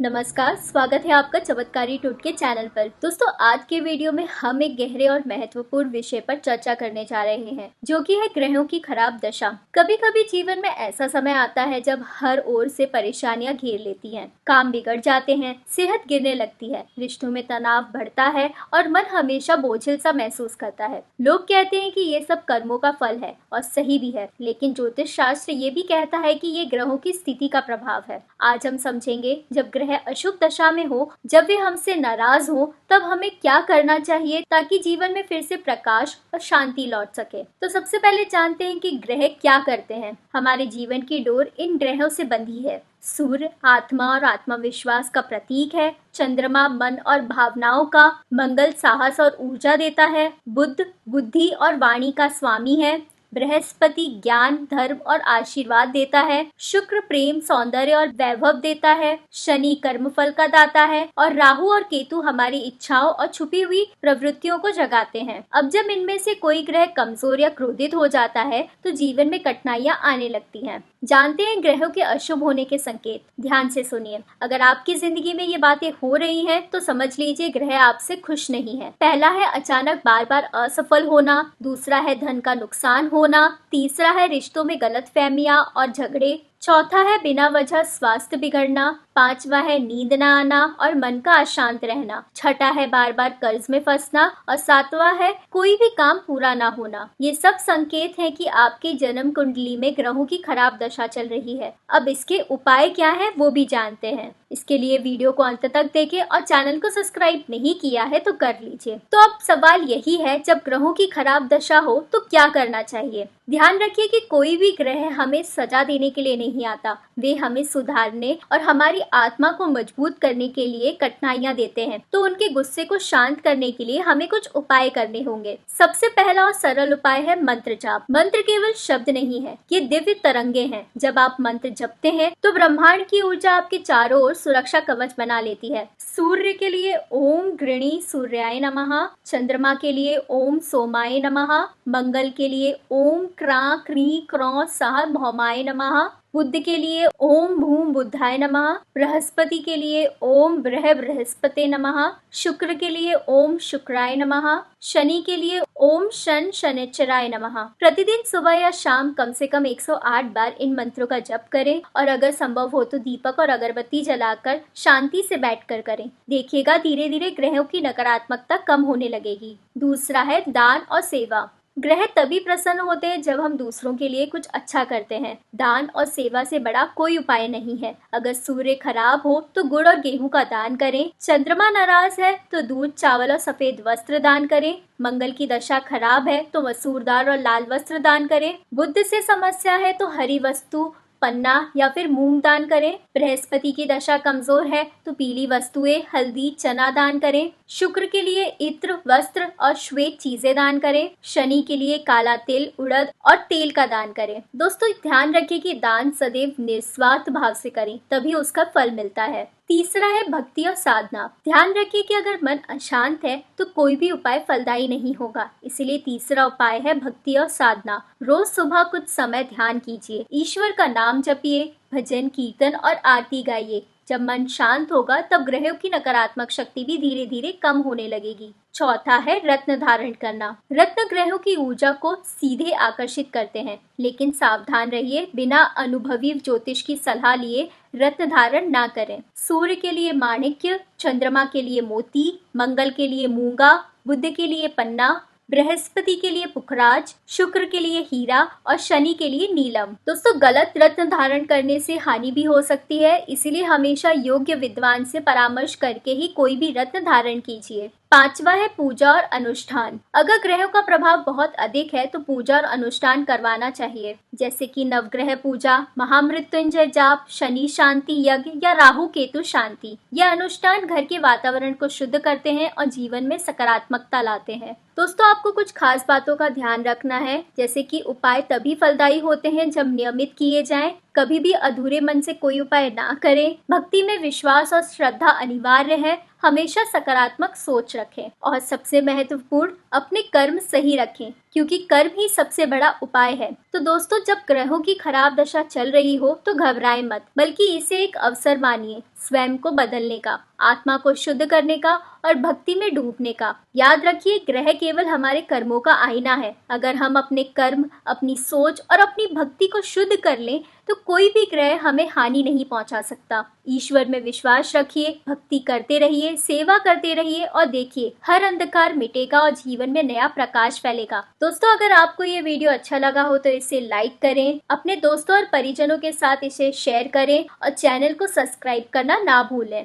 नमस्कार, स्वागत है आपका चमत्कारी टोटके चैनल पर। दोस्तों, आज के वीडियो में हम एक गहरे और महत्वपूर्ण विषय पर चर्चा करने जा रहे हैं, जो कि है ग्रहों की खराब दशा। कभी कभी जीवन में ऐसा समय आता है जब हर ओर से परेशानियां घेर लेती हैं, काम बिगड़ जाते हैं, सेहत गिरने लगती है, रिश्तों में तनाव बढ़ता है और मन हमेशा बोझिल सा महसूस करता है। लोग कहते हैं कि ये सब कर्मों का फल है और सही भी है, लेकिन ज्योतिष शास्त्र ये भी कहता है कि ये ग्रहों की स्थिति का प्रभाव है। आज हम समझेंगे, जब ग्रह अशुभ दशा में हो, जब वे हमसे नाराज हो, तब हमें क्या करना चाहिए ताकि जीवन में फिर से प्रकाश और शांति लौट सके। तो सबसे पहले जानते हैं कि ग्रह क्या करते हैं। हमारे जीवन की डोर इन ग्रहों से बंधी है। सूर्य आत्मा और आत्मविश्वास का प्रतीक है। चंद्रमा मन और भावनाओं का, मंगल साहस और ऊर्जा देता है। बुध बुद्धि और वाणी का स्वामी है। बृहस्पति ज्ञान धर्म और आशीर्वाद देता है। शुक्र प्रेम सौंदर्य और वैभव देता है। शनि कर्मफल का दाता है और राहु और केतु हमारी इच्छाओं और छुपी हुई प्रवृत्तियों को जगाते हैं। अब जब इनमें से कोई ग्रह कमजोर या क्रोधित हो जाता है तो जीवन में कठिनाइयां आने लगती हैं। जानते हैं ग्रहों के अशुभ होने के संकेत। ध्यान से सुनिए। अगर आपकी जिंदगी में ये बातें हो रही हैं तो समझ लीजिए ग्रह आपसे खुश नहीं है। पहला है अचानक बार बार असफल होना। दूसरा है धन का नुकसान होना। तीसरा है रिश्तों में गलतफहमियां और झगड़े। चौथा है बिना वजह स्वास्थ्य बिगड़ना। पांचवा है नींद न आना और मन का अशांत रहना। छठा है बार बार कर्ज में फंसना और सातवां है कोई भी काम पूरा ना होना। ये सब संकेत हैं कि आपके जन्म कुंडली में ग्रहों की खराब दशा चल रही है। अब इसके उपाय क्या है वो भी जानते हैं। इसके लिए वीडियो को अंत तक देखें और चैनल को सब्सक्राइब नहीं किया है तो कर लीजिए। तो अब सवाल यही है, जब ग्रहों की खराब दशा हो तो क्या करना चाहिए। ध्यान रखिए कि कोई भी ग्रह हमें सजा देने के लिए नहीं आता। वे हमें सुधारने और हमारी आत्मा को मजबूत करने के लिए कठिनाइयां देते हैं। तो उनके गुस्से को शांत करने के लिए हमें कुछ उपाय करने होंगे। सबसे पहला और सरल उपाय है मंत्र जाप। मंत्र केवल शब्द नहीं है, ये दिव्य तरंगे हैं। जब आप मंत्र जपते हैं तो ब्रह्मांड की ऊर्जा आपके चारों ओर सुरक्षा कवच बना लेती है। सूर्य के लिए ओम गृणी सूर्याय नमः। चंद्रमा के लिए ओम सोमाय नमः। मंगल के लिए ओम क्रां क्री क्रौं सह भौमाय नमः। बुध के लिए ओम भूम बुद्धाय नमः। बृहस्पति के लिए ओम बृहस्पते नमः। शुक्र के लिए ओम शुक्राय नमः। शनि के लिए ओम शन शनिश्चराय नमः। प्रतिदिन सुबह या शाम कम से कम 108 बार इन मंत्रों का जप करें और अगर संभव हो तो दीपक और अगरबत्ती जलाकर शांति से बैठकर करें। देखिएगा धीरे धीरे ग्रहों की नकारात्मकता कम होने लगेगी। दूसरा है दान और सेवा। ग्रह तभी प्रसन्न होते हैं जब हम दूसरों के लिए कुछ अच्छा करते हैं। दान और सेवा से बड़ा कोई उपाय नहीं है। अगर सूर्य खराब हो तो गुड़ और गेहूं का दान करें। चंद्रमा नाराज है तो दूध चावल और सफेद वस्त्र दान करें। मंगल की दशा खराब है तो मसूर दाल और लाल वस्त्र दान करें। बुध से समस्या है तो हरी वस्तु पन्ना या फिर मूंग दान करें। बृहस्पति की दशा कमजोर है तो पीली वस्तुएं हल्दी चना दान करें। शुक्र के लिए इत्र वस्त्र और श्वेत चीजें दान करें। शनि के लिए काला तिल उड़द और तेल का दान करें। दोस्तों, ध्यान रखें कि दान सदैव निस्वार्थ भाव से करें, तभी उसका फल मिलता है। तीसरा है भक्ति और साधना। ध्यान रखिए कि अगर मन अशांत है तो कोई भी उपाय फलदायी नहीं होगा। इसलिए तीसरा उपाय है भक्ति और साधना। रोज सुबह कुछ समय ध्यान कीजिए, ईश्वर का नाम जपिए, भजन कीर्तन और आरती गाइए। जब मन शांत होगा तब ग्रहों की नकारात्मक शक्ति भी धीरे धीरे कम होने लगेगी। चौथा है रत्न धारण करना। रत्न ग्रहों की ऊर्जा को सीधे आकर्षित करते हैं, लेकिन सावधान रहिए, बिना अनुभवी ज्योतिष की सलाह लिए रत्न धारण ना करें। सूर्य के लिए माणिक्य, चंद्रमा के लिए मोती, मंगल के लिए मूंगा, बुध के लिए पन्ना, बृहस्पति के लिए पुखराज, शुक्र के लिए हीरा और शनि के लिए नीलम। दोस्तों, गलत रत्न धारण करने से हानि भी हो सकती है, इसीलिए हमेशा योग्य विद्वान से परामर्श करके ही कोई भी रत्न धारण कीजिए। पांचवा है पूजा और अनुष्ठान। अगर ग्रहों का प्रभाव बहुत अधिक है तो पूजा और अनुष्ठान करवाना चाहिए, जैसे कि नवग्रह पूजा, महामृत्युंजय जाप, शनि शांति यज्ञ या राहु केतु शांति। यह अनुष्ठान घर के वातावरण को शुद्ध करते हैं और जीवन में सकारात्मकता लाते हैं। दोस्तों, आपको कुछ खास बातों का ध्यान रखना है, जैसे कि उपाय तभी फलदायी होते हैं जब नियमित किए जाएं। कभी भी अधूरे मन से कोई उपाय ना करें। भक्ति में विश्वास और श्रद्धा अनिवार्य है। हमेशा सकारात्मक सोच रखें और सबसे महत्वपूर्ण, अपने कर्म सही रखें, क्योंकि कर्म ही सबसे बड़ा उपाय है। तो दोस्तों, जब ग्रहों की खराब दशा चल रही हो तो घबराएं मत, बल्कि इसे एक अवसर मानिए स्वयं को बदलने का, आत्मा को शुद्ध करने का और भक्ति में डूबने का। याद रखिए, ग्रह केवल हमारे कर्मों का आईना है। अगर हम अपने कर्म, अपनी सोच और अपनी भक्ति को शुद्ध कर लें तो कोई भी ग्रह हमें हानि नहीं पहुंचा सकता। ईश्वर में विश्वास रखिए, भक्ति करते रहिए, सेवा करते रहिए और देखिए हर अंधकार मिटेगा और जीवन में नया प्रकाश फैलेगा। दोस्तों, अगर आपको ये वीडियो अच्छा लगा हो तो इसे लाइक करें, अपने दोस्तों और परिजनों के साथ इसे शेयर करें और चैनल को सब्सक्राइब करना ना भूलें।